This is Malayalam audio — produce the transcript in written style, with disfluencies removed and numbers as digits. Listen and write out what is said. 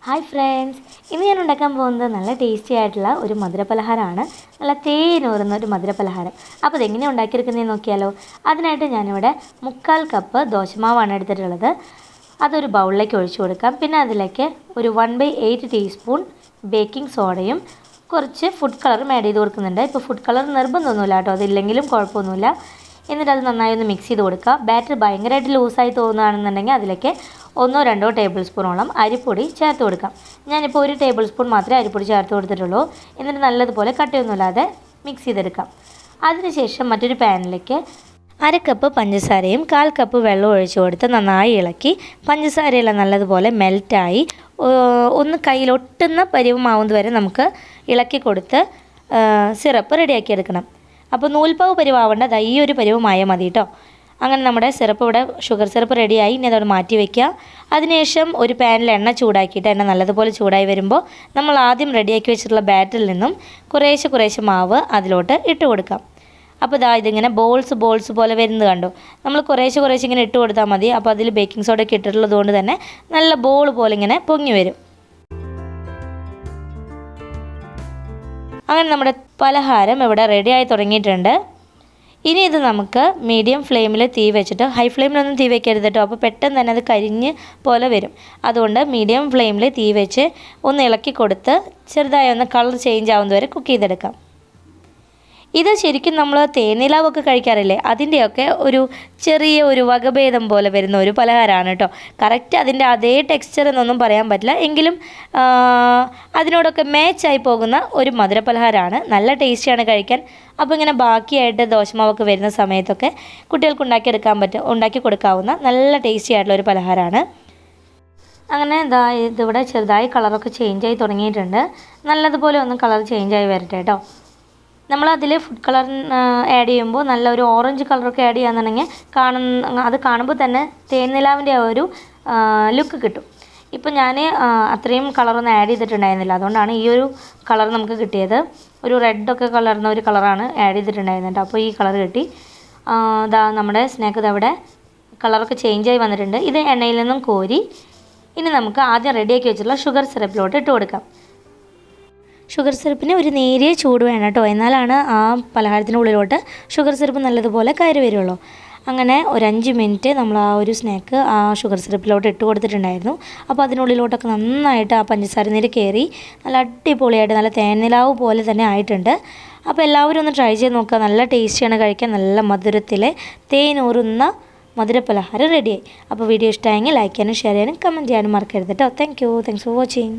ഹായ് ഫ്രണ്ട്സ്, ഇന്ന് ഞാൻ ഉണ്ടാക്കാൻ പോകുന്നത് നല്ല ടേസ്റ്റി ആയിട്ടുള്ള ഒരു മധുരപലഹാരമാണ്. നല്ല തേനൂറുന്ന ഒരു മധുരപലഹാരം. അപ്പോൾ ഇതെങ്ങനെയാണ് ഉണ്ടാക്കിയെടുക്കുന്നതെന്ന് നോക്കിയാലോ. അതിനായിട്ട് ഞാനിവിടെ 3/4 കപ്പ് ദോശമാവാണ് എടുത്തിട്ടുള്ളത്. അതൊരു ബൗളിലേക്ക് ഒഴിച്ചു കൊടുക്കാം. പിന്നെ അതിലേക്ക് ഒരു 1/8 ടീസ്പൂൺ ബേക്കിംഗ് സോഡയും കുറച്ച് ഫുഡ് കളറും ആഡ് ചെയ്ത് കൊടുക്കുന്നുണ്ട്. ഇപ്പോൾ ഫുഡ് കളർ നിർബന്ധമൊന്നുമില്ല കേട്ടോ, അതില്ലെങ്കിലും കുഴപ്പമൊന്നുമില്ല. എന്നിട്ട് അത് നന്നായി ഒന്ന് മിക്സ് ചെയ്ത് കൊടുക്കുക. ബാറ്റർ ഭയങ്കരമായിട്ട് ലൂസായി തോന്നുകയാണെന്നുണ്ടെങ്കിൽ അതിലേക്ക് 1-2 ടേബിൾ സ്പൂണോളം അരിപ്പൊടി ചേർത്ത് കൊടുക്കാം. ഞാനിപ്പോൾ 1 ടേബിൾ സ്പൂൺ മാത്രമേ അരിപ്പൊടി ചേർത്ത് കൊടുത്തിട്ടുള്ളൂ. എന്നിട്ട് നല്ലതുപോലെ കട്ടയൊന്നുമില്ലാതെ മിക്സ് ചെയ്തെടുക്കാം. അതിനുശേഷം മറ്റൊരു പാനിലേക്ക് 1/2 കപ്പ് പഞ്ചസാരയും 1/4 കപ്പ് വെള്ളം ഒഴിച്ച് കൊടുത്ത് നന്നായി ഇളക്കി പഞ്ചസാരയെല്ലാം നല്ലതുപോലെ മെൽറ്റായി ഒന്ന് കയ്യിലൊട്ടുന്ന പരിവമാവുന്നത് വരെ നമുക്ക് ഇളക്കി കൊടുത്ത് സിറപ്പ് റെഡിയാക്കി എടുക്കണം. അപ്പോൾ നൂൽപ്പാവ് പരിവാവേണ്ട ഈ ഒരു പരിവമായ മതി കേട്ടോ. അങ്ങനെ നമ്മുടെ സിറപ്പ് ഇവിടെ ഷുഗർ സിറപ്പ് റെഡിയായി. ഇനി അതോടെ മാറ്റി വയ്ക്കുക. അതിനുശേഷം ഒരു പാനിൽ എണ്ണ ചൂടാക്കിയിട്ട് എണ്ണ നല്ലതുപോലെ ചൂടായി വരുമ്പോൾ നമ്മൾ ആദ്യം റെഡിയാക്കി വെച്ചിട്ടുള്ള ബാറ്ററിൽ നിന്നും കുറേശ്ശെ മാവ് അതിലോട്ട് ഇട്ട് കൊടുക്കാം. അപ്പോൾ ഇതിങ്ങനെ ബോൾസ് പോലെ വരുന്നത് കണ്ടോ. നമ്മൾ കുറേശ്ശെ ഇങ്ങനെ ഇട്ട് കൊടുത്താൽ മതി. അപ്പോൾ അതിൽ ബേക്കിംഗ് സോഡ ഒക്കെ ഇട്ടിട്ടുള്ളത് കൊണ്ട് തന്നെ നല്ല ബോൾ പോലെ ഇങ്ങനെ പൊങ്ങി വരും. അങ്ങനെ നമ്മുടെ പലഹാരം ഇവിടെ റെഡിയായി തുടങ്ങിയിട്ടുണ്ട്. ഇനി ഇത് നമുക്ക് മീഡിയം ഫ്ലെയിമിൽ തീ വെച്ചിട്ട്, ഹൈ ഫ്ലെയിമിലൊന്നും തീ വെക്കരുത് കേട്ടോ, അപ്പോൾ പെട്ടെന്ന് തന്നെ അത് കരിഞ്ഞ് പോലെ വരും. അതുകൊണ്ട് മീഡിയം ഫ്ലെയിമിൽ തീ വെച്ച് ഒന്ന് ഇളക്കി കൊടുത്ത് ചെറുതായി ഒന്ന് കളർ ചേഞ്ച് ആവുന്നതുവരെ കുക്ക് ചെയ്തെടുക്കാം. ഇത് ശരിക്കും നമ്മൾ തേനിലാവൊക്കെ കഴിക്കാറില്ലേ, അതിൻ്റെയൊക്കെ ചെറിയ വകഭേദം പോലെ വരുന്ന ഒരു പലഹാരമാണ് കേട്ടോ. കറക്റ്റ് അതിൻ്റെ അതേ ടെക്സ്ചർ എന്നൊന്നും പറയാൻ പറ്റില്ല, എങ്കിലും അതിനോടൊക്കെ മാച്ചായി പോകുന്ന ഒരു മധുരപലഹാരമാണ്. നല്ല ടേസ്റ്റിയാണ് കഴിക്കാൻ. അപ്പോൾ ഇങ്ങനെ ബാക്കിയായിട്ട് ദോശമാവൊക്കെ വരുന്ന സമയത്തൊക്കെ കുട്ടികൾക്ക് ഉണ്ടാക്കി കൊടുക്കാവുന്ന നല്ല ടേസ്റ്റി ആയിട്ടുള്ള ഒരു പലഹാരമാണ്. അങ്ങനെ ഇതിവിടെ ചെറുതായി കളറൊക്കെ ചേഞ്ചായി തുടങ്ങിയിട്ടുണ്ട്. നല്ലതുപോലെ ഒന്ന് കളർ ചേഞ്ചായി വരട്ടെ കേട്ടോ. നമ്മളതിൽ ഫുഡ് കളർ ആഡ് ചെയ്യുമ്പോൾ നല്ല ഒരു ഓറഞ്ച് കളറൊക്കെ ആഡ് ചെയ്യുകയാണെന്നുണ്ടെങ്കിൽ അത് കാണുമ്പോൾ തന്നെ തേൻനിലാവിൻ്റെ ആ ഒരു ലുക്ക് കിട്ടും. ഇപ്പോൾ ഞാൻ അത്രയും കളറൊന്നും ആഡ് ചെയ്തിട്ടുണ്ടായിരുന്നില്ല, അതുകൊണ്ടാണ് ഈ ഒരു കളർ നമുക്ക് കിട്ടിയത്. ഒരു റെഡൊക്കെ കലർന്ന ഒരു കളറാണ് ആഡ് ചെയ്തിട്ടുണ്ടായിരുന്നത്. അപ്പോൾ ഈ കളർ കിട്ടി. നമ്മുടെ സ്നാക്ക് അവിടെ കളറൊക്കെ ചേഞ്ചായി വന്നിട്ടുണ്ട്. ഇത് എണ്ണയിൽ നിന്നും കോരി ഇനി നമുക്ക് ആദ്യം റെഡിയാക്കി വെച്ചിട്ടുള്ള ഷുഗർ സിറപ്പിലോട്ട് ഇട്ട് കൊടുക്കാം. ഷുഗർ സിറപ്പിന് ഒരു നേരിയ ചൂട് വേണം കേട്ടോ, എന്നാലാണ് ആ പലഹാരത്തിനുള്ളിലോട്ട് ഷുഗർ സിറപ്പ് നല്ലതുപോലെ കയറി വരുള്ളൂ. അങ്ങനെ ഒരു 5 മിനിറ്റ് നമ്മൾ ആ ഒരു സ്നാക്ക് ആ ഷുഗർ സിറപ്പിലോട്ട് ഇട്ട് കൊടുത്തിട്ടുണ്ടായിരുന്നു. അപ്പോൾ അതിനുള്ളിലോട്ടൊക്കെ നന്നായിട്ട് ആ പഞ്ചസാര നീര് കയറി നല്ല അടിപൊളിയായിട്ട് നല്ല തേനിലാവ് പോലെ തന്നെ ആയിട്ടുണ്ട്. അപ്പോൾ എല്ലാവരും ഒന്ന് ട്രൈ ചെയ്ത് നോക്കുക. നല്ല ടേസ്റ്റിയാണ് കഴിക്കാൻ. നല്ല മധുരത്തിലെ തേനൂറുന്ന മധുരപലഹാരം റെഡിയായി. അപ്പോൾ വീഡിയോ ഇഷ്ടമായെങ്കിൽ ലൈക്ക് ചെയ്യാനും ഷെയർ ചെയ്യാനും കമൻറ്റ് ചെയ്യാനും മറക്കരുത് കേട്ടോ. Thanks for watching.